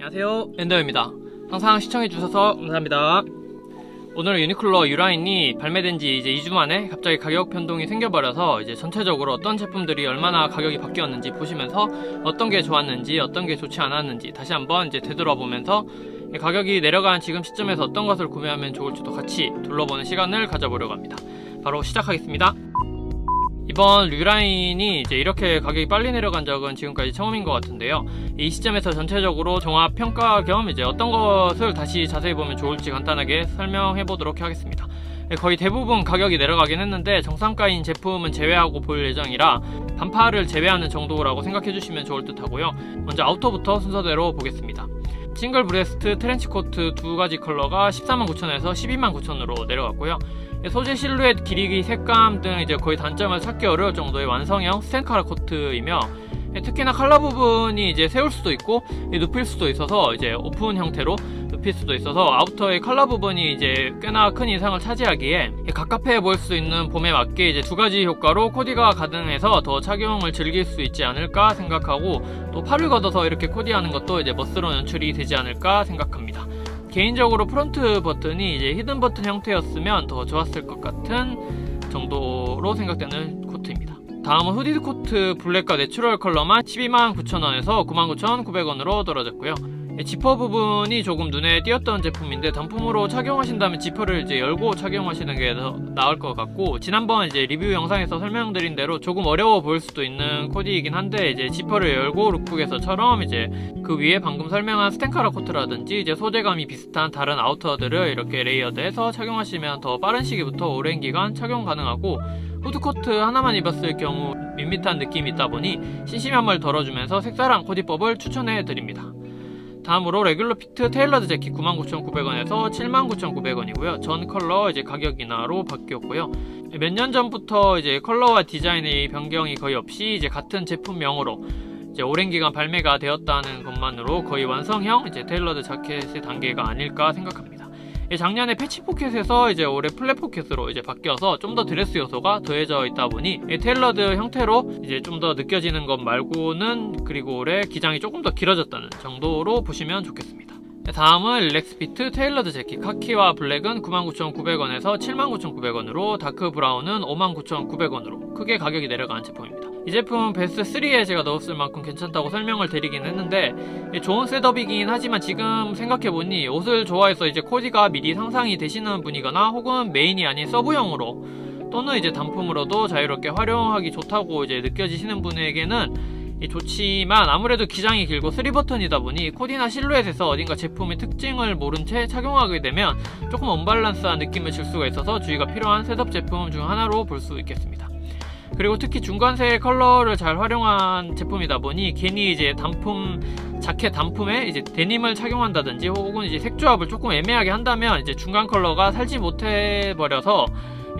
안녕하세요, 엔더입니다. 항상 시청해주셔서 감사합니다. 오늘 유니클로 유라인이 발매된 지 이제 2주 만에 갑자기 가격 변동이 생겨버려서 이제 전체적으로 어떤 제품들이 얼마나 가격이 바뀌었는지 보시면서 어떤 게 좋았는지 어떤 게 좋지 않았는지 다시 한번 이제 되돌아보면서 가격이 내려간 지금 시점에서 어떤 것을 구매하면 좋을지도 같이 둘러보는 시간을 가져보려고 합니다. 바로 시작하겠습니다. 이번 류라인이 이제 이렇게 가격이 빨리 내려간 적은 지금까지 처음인 것 같은데요. 이 시점에서 전체적으로 종합 평가 겸 이제 어떤 것을 다시 자세히 보면 좋을지 간단하게 설명해 보도록 하겠습니다. 거의 대부분 가격이 내려가긴 했는데 정상가인 제품은 제외하고 볼 예정이라 반팔을 제외하는 정도라고 생각해 주시면 좋을 듯 하고요. 먼저 아우터부터 순서대로 보겠습니다. 싱글 브레스트 트렌치코트 두 가지 컬러가 149,000원에서 129,000원으로 내려갔고요. 소재 실루엣, 길이, 색감 등 이제 거의 단점을 찾기 어려울 정도의 완성형 스탠카라 코트이며 특히나 컬러 부분이 이제 세울 수도 있고 눕힐 수도 있어서 이제 오픈 형태로 눕힐 수도 있어서 아우터의 컬러 부분이 이제 꽤나 큰 인상을 차지하기에 갑갑해 보일 수 있는 봄에 맞게 이제 두 가지 효과로 코디가 가능해서 더 착용을 즐길 수 있지 않을까 생각하고 또 팔을 걷어서 이렇게 코디하는 것도 이제 멋스러운 연출이 되지 않을까 생각합니다. 개인적으로 프론트 버튼이 이제 히든 버튼 형태였으면 더 좋았을 것 같은 정도로 생각되는 코트입니다. 다음은 후디드 코트 블랙과 내추럴 컬러만 129,000원에서 99,900원으로 떨어졌고요. 지퍼 부분이 조금 눈에 띄었던 제품인데 단품으로 착용하신다면 지퍼를 이제 열고 착용하시는 게 더 나을 것 같고, 지난번 이제 리뷰 영상에서 설명드린 대로 조금 어려워 보일 수도 있는 코디이긴 한데 이제 지퍼를 열고 룩북에서처럼 이제 그 위에 방금 설명한 스탠카라 코트라든지 이제 소재감이 비슷한 다른 아우터들을 이렇게 레이어드해서 착용하시면 더 빠른 시기부터 오랜 기간 착용 가능하고, 후드코트 하나만 입었을 경우 밋밋한 느낌이 있다 보니 심심함을 덜어주면서 색다른 코디법을 추천해 드립니다. 다음으로 레귤러 피트 테일러드 재킷 99,900원에서 79,900원이고요. 전 컬러 이제 가격 인하로 바뀌었고요. 몇 년 전부터 이제 컬러와 디자인의 변경이 거의 없이 이제 같은 제품명으로 이제 오랜 기간 발매가 되었다는 것만으로 거의 완성형 이제 테일러드 자켓의 단계가 아닐까 생각합니다. 작년에 패치 포켓에서 이제 올해 플랫 포켓으로 이제 바뀌어서 좀 더 드레스 요소가 더해져 있다 보니 테일러드 형태로 이제 좀 더 느껴지는 것 말고는, 그리고 올해 기장이 조금 더 길어졌다는 정도로 보시면 좋겠습니다. 다음은 릴렉스 피트 테일러드 재킷 카키와 블랙은 99,900원에서 79,900원으로 다크 브라운은 59,900원으로 크게 가격이 내려간 제품입니다. 이 제품은 베스트 3에 제가 넣었을 만큼 괜찮다고 설명을 드리긴 했는데 좋은 셋업이긴 하지만 지금 생각해보니 옷을 좋아해서 이제 코디가 미리 상상이 되시는 분이거나 혹은 메인이 아닌 서브용으로 또는 이제 단품으로도 자유롭게 활용하기 좋다고 이제 느껴지시는 분에게는 좋지만 아무래도 기장이 길고 3버튼이다 보니 코디나 실루엣에서 어딘가 제품의 특징을 모른 채 착용하게 되면 조금 언밸런스한 느낌을 줄 수가 있어서 주의가 필요한 셋업 제품 중 하나로 볼 수 있겠습니다. 그리고 특히 중간색 컬러를 잘 활용한 제품이다 보니 괜히 이제 단품 자켓 단품에 이제 데님을 착용한다든지 혹은 이제 색조합을 조금 애매하게 한다면 이제 중간 컬러가 살지 못해 버려서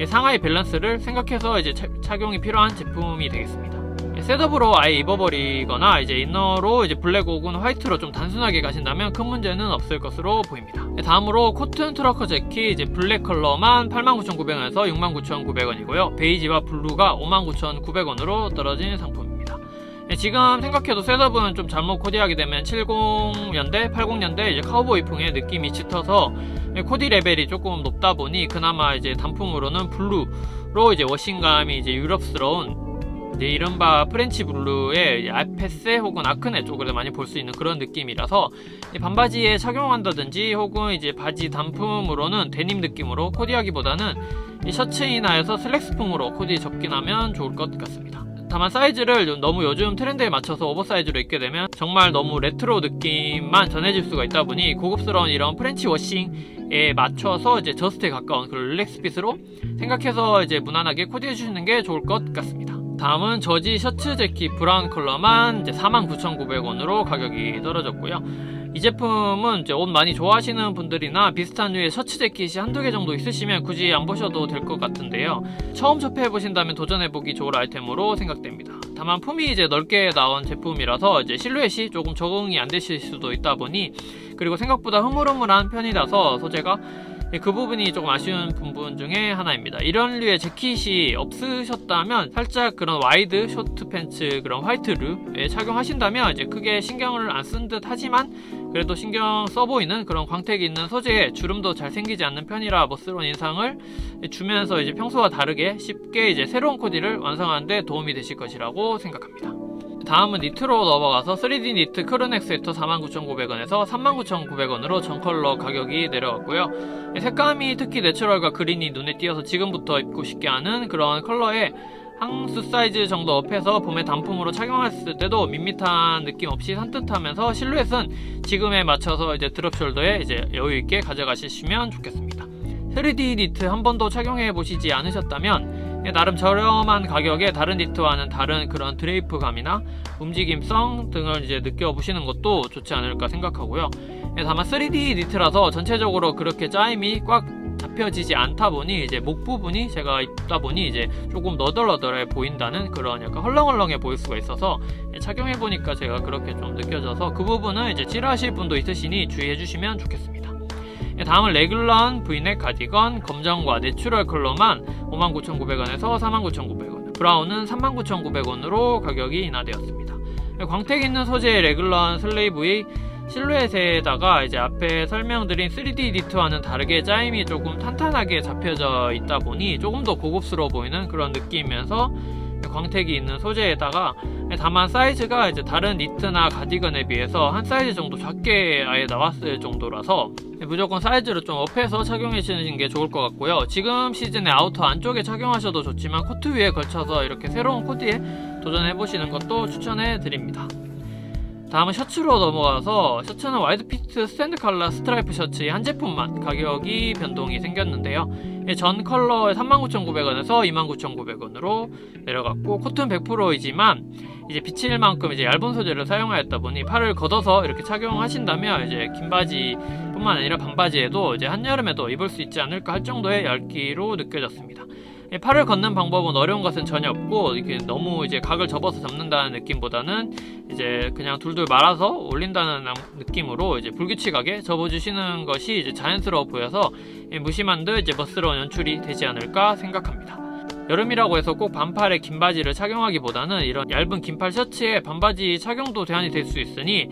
상하의 밸런스를 생각해서 이제 착용이 필요한 제품이 되겠습니다. 셋업으로 아예 입어버리거나 이제 이너로 이제 블랙 혹은 화이트로 좀 단순하게 가신다면 큰 문제는 없을 것으로 보입니다. 다음으로 코튼 트러커 재킷 이제 블랙 컬러만 89,900원에서 69,900원이고요. 베이지와 블루가 59,900원으로 떨어진 상품입니다. 지금 생각해도 셋업은 좀 잘못 코디하게 되면 70년대, 80년대 이제 카우보이풍의 느낌이 짙어서 코디 레벨이 조금 높다 보니 그나마 이제 단품으로는 블루로 이제 워싱감이 이제 유럽스러운 이른바 프렌치 블루의 알페세 혹은 아크네 쪽을 많이 볼 수 있는 그런 느낌이라서 반바지에 착용한다든지 혹은 이제 바지 단품으로는 데님 느낌으로 코디하기보다는 셔츠 인하여서 슬랙스풍으로 코디 접근하면 좋을 것 같습니다. 다만 사이즈를 너무 요즘 트렌드에 맞춰서 오버사이즈로 입게 되면 정말 너무 레트로 느낌만 전해질 수가 있다 보니 고급스러운 이런 프렌치 워싱에 맞춰서 이제 저스트에 가까운 그런 릴렉스 핏으로 생각해서 이제 무난하게 코디해 주시는 게 좋을 것 같습니다. 다음은 저지 셔츠 재킷 브라운 컬러만 이제 49,900원으로 가격이 떨어졌고요. 이 제품은 이제 옷 많이 좋아하시는 분들이나 비슷한 류의 셔츠 재킷이 한두 개 정도 있으시면 굳이 안 보셔도 될 것 같은데요. 처음 접해보신다면 도전해보기 좋을 아이템으로 생각됩니다. 다만 품이 이제 넓게 나온 제품이라서 이제 실루엣이 조금 적응이 안 되실 수도 있다 보니, 그리고 생각보다 흐물흐물한 편이라서 소재가 그 부분이 조금 아쉬운 부분 중에 하나입니다. 이런 류의 재킷이 없으셨다면 살짝 그런 와이드 쇼트 팬츠 그런 화이트 류에 착용하신다면 이제 크게 신경을 안 쓴 듯 하지만 그래도 신경 써보이는 그런 광택이 있는 소재에 주름도 잘 생기지 않는 편이라 멋스러운 인상을 주면서 이제 평소와 다르게 쉽게 이제 새로운 코디를 완성하는 데 도움이 되실 것이라고 생각합니다. 다음은 니트로 넘어가서 3D 니트 크루넥 스웨터 49,900원에서 39,900원으로 전컬러 가격이 내려갔고요. 색감이 특히 내추럴과 그린이 눈에 띄어서 지금부터 입고 싶게 하는 그런 컬러에 항수 사이즈 정도 업해서 봄에 단품으로 착용했을 때도 밋밋한 느낌 없이 산뜻하면서 실루엣은 지금에 맞춰서 이제 드롭 숄더에 이제 여유있게 가져가시면 좋겠습니다. 3D 니트 한 번도 착용해 보시지 않으셨다면 나름 저렴한 가격에 다른 니트와는 다른 그런 드레이프감이나 움직임성 등을 이제 느껴보시는 것도 좋지 않을까 생각하고요. 다만 3D 니트라서 전체적으로 그렇게 짜임이 꽉 잡혀지지 않다 보니 이제 목 부분이 제가 입다 보니 이제 조금 너덜너덜해 보인다는 그런 약간 헐렁헐렁해 보일 수가 있어서 착용해 보니까 제가 그렇게 좀 느껴져서 그 부분은 이제 찌르하실 분도 있으시니 주의해 주시면 좋겠습니다. 다음은 레귤런 브이넥 가디건 검정과 내추럴 컬러만 59,900원에서 49,900원, 브라운은 39,900원으로 가격이 인하되었습니다. 광택 있는 소재의 레귤런 슬레이브의 실루엣에다가 이제 앞에 설명드린 3D 니트와는 다르게 짜임이 조금 탄탄하게 잡혀져 있다 보니 조금 더 고급스러워 보이는 그런 느낌이면서 광택이 있는 소재에다가 다만 사이즈가 이제 다른 니트나 가디건에 비해서 한 사이즈 정도 작게 아예 나왔을 정도라서 무조건 사이즈를 좀 업해서 착용하시는 게 좋을 것 같고요. 지금 시즌에 아우터 안쪽에 착용하셔도 좋지만 코트 위에 걸쳐서 이렇게 새로운 코디에 도전해보시는 것도 추천해 드립니다. 다음은 셔츠로 넘어가서 셔츠는 와이드피트 스탠드 컬러 스트라이프 셔츠의 한 제품만 가격이 변동이 생겼는데요. 전 컬러 39,900원에서 29,900원으로 내려갔고 코튼 100%이지만 이제 비칠 만큼 이제 얇은 소재를 사용하였다 보니 팔을 걷어서 이렇게 착용하신다면 이제 긴 바지뿐만 아니라 반바지에도 이제 한여름에도 입을 수 있지 않을까 할 정도의 얇기로 느껴졌습니다. 팔을 걷는 방법은 어려운 것은 전혀 없고 이렇게 너무 이제 각을 접어서 잡는다는 느낌보다는 이제 그냥 둘둘 말아서 올린다는 느낌으로 이제 불규칙하게 접어주시는 것이 이제 자연스러워 보여서 무심한 듯 이제 멋스러운 연출이 되지 않을까 생각합니다. 여름이라고 해서 꼭 반팔에 긴 바지를 착용하기보다는 이런 얇은 긴팔 셔츠에 반바지 착용도 대안이 될 수 있으니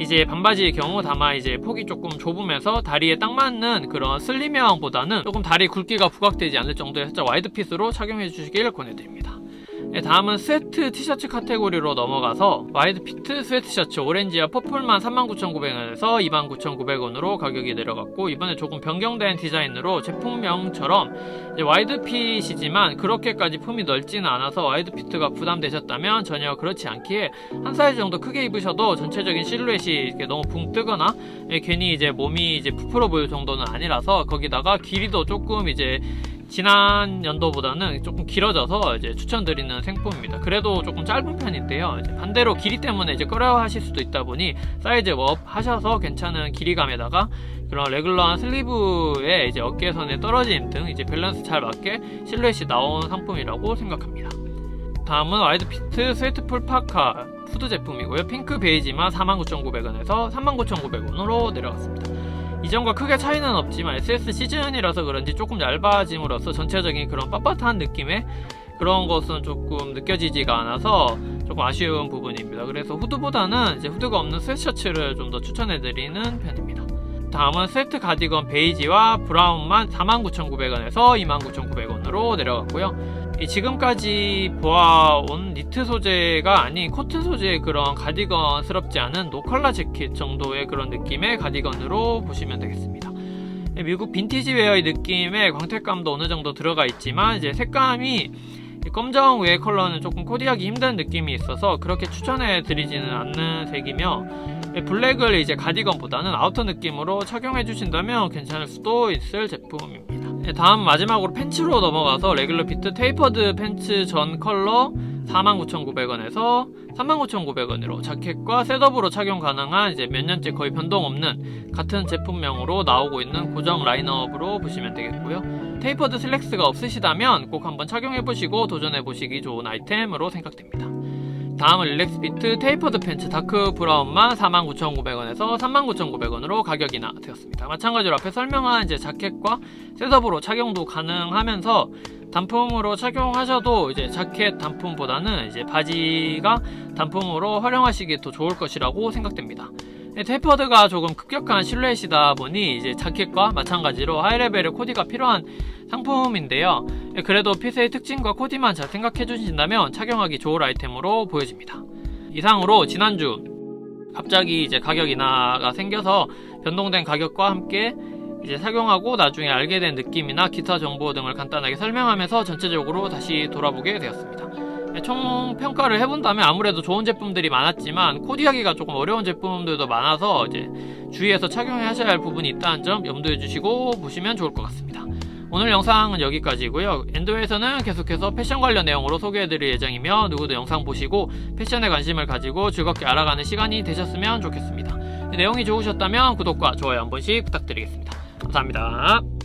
이제 반바지의 경우 다만 이제 폭이 조금 좁으면서 다리에 딱 맞는 그런 슬림형보다는 조금 다리 굵기가 부각되지 않을 정도의 살짝 와이드핏으로 착용해 주시길 권해드립니다. 다음은 스웨트 티셔츠 카테고리로 넘어가서 와이드피트 스웨트 셔츠 오렌지와 퍼플만 39,900원에서 29,900원으로 가격이 내려갔고 이번에 조금 변경된 디자인으로 제품명처럼 와이드핏이지만 그렇게까지 품이 넓지는 않아서 와이드피트가 부담되셨다면 전혀 그렇지 않기에 한 사이즈 정도 크게 입으셔도 전체적인 실루엣이 이렇게 너무 붕 뜨거나 괜히 이제 몸이 이제 부풀어 보일 정도는 아니라서 거기다가 길이도 조금 이제 지난 연도보다는 조금 길어져서 이제 추천드리는 생품입니다. 그래도 조금 짧은 편인데요. 이제 반대로 길이 때문에 이제 꺼려하실 수도 있다 보니 사이즈 업 하셔서 괜찮은 길이감에다가 그런 레귤러한 슬리브의 이제 어깨선의 떨어짐 등 이제 밸런스 잘 맞게 실루엣이 나온 상품이라고 생각합니다. 다음은 와이드피트 스웨트풀 파카 후드 제품이고요. 핑크 베이지만 49,900원에서 39,900원으로 내려갔습니다. 이전과 크게 차이는 없지만 SS 시즌이라서 그런지 조금 얇아짐으로써 전체적인 그런 빳빳한 느낌의 그런 것은 조금 느껴지지가 않아서 조금 아쉬운 부분입니다. 그래서 후드보다는 이제 후드가 없는 스웨트셔츠를 좀 더 추천해드리는 편입니다. 다음은 스웨트 가디건 베이지와 브라운만 49,900원에서 29,900원으로 내려갔고요. 지금까지 보아온 니트 소재가 아닌 코튼 소재의 그런 가디건스럽지 않은 노컬러 재킷 정도의 그런 느낌의 가디건으로 보시면 되겠습니다. 미국 빈티지 웨어의 느낌의 광택감도 어느 정도 들어가 있지만 이제 색감이 검정 외의 컬러는 조금 코디하기 힘든 느낌이 있어서 그렇게 추천해 드리지는 않는 색이며 블랙을 이제 가디건보다는 아우터 느낌으로 착용해 주신다면 괜찮을 수도 있을 제품입니다. 다음 마지막으로 팬츠로 넘어가서 레귤러 피트 테이퍼드 팬츠 전 컬러 49,900원에서 39,900원으로 자켓과 셋업으로 착용 가능한 이제 몇 년째 거의 변동 없는 같은 제품명으로 나오고 있는 고정 라인업으로 보시면 되겠고요. 테이퍼드 슬랙스가 없으시다면 꼭 한번 착용해보시고 도전해보시기 좋은 아이템으로 생각됩니다. 다음은 릴렉스피트 테이퍼드 팬츠 다크 브라운만 49,900원에서 39,900원으로 가격이 인하되었습니다. 마찬가지로 앞에 설명한 이제 자켓과 셋업으로 착용도 가능하면서 단품으로 착용하셔도 이제 자켓 단품보다는 이제 바지가 단품으로 활용하시기 더 좋을 것이라고 생각됩니다. 테이퍼드가 조금 급격한 실루엣이다 보니 이제 자켓과 마찬가지로 하이레벨의 코디가 필요한 상품인데요. 그래도 핏의 특징과 코디만 잘 생각해 주신다면 착용하기 좋을 아이템으로 보여집니다. 이상으로 지난주 갑자기 이제 가격 인하가 생겨서 변동된 가격과 함께 이제 착용하고 나중에 알게 된 느낌이나 기타 정보 등을 간단하게 설명하면서 전체적으로 다시 돌아보게 되었습니다. 총 평가를 해본다면 아무래도 좋은 제품들이 많았지만 코디하기가 조금 어려운 제품들도 많아서 이제 주의해서 착용하셔야 할 부분이 있다는 점 염두해 주시고 보시면 좋을 것 같습니다. 오늘 영상은 여기까지고요. 엔도에서는 계속해서 패션 관련 내용으로 소개해드릴 예정이며 누구도 영상 보시고 패션에 관심을 가지고 즐겁게 알아가는 시간이 되셨으면 좋겠습니다. 내용이 좋으셨다면 구독과 좋아요 한 번씩 부탁드리겠습니다. 감사합니다.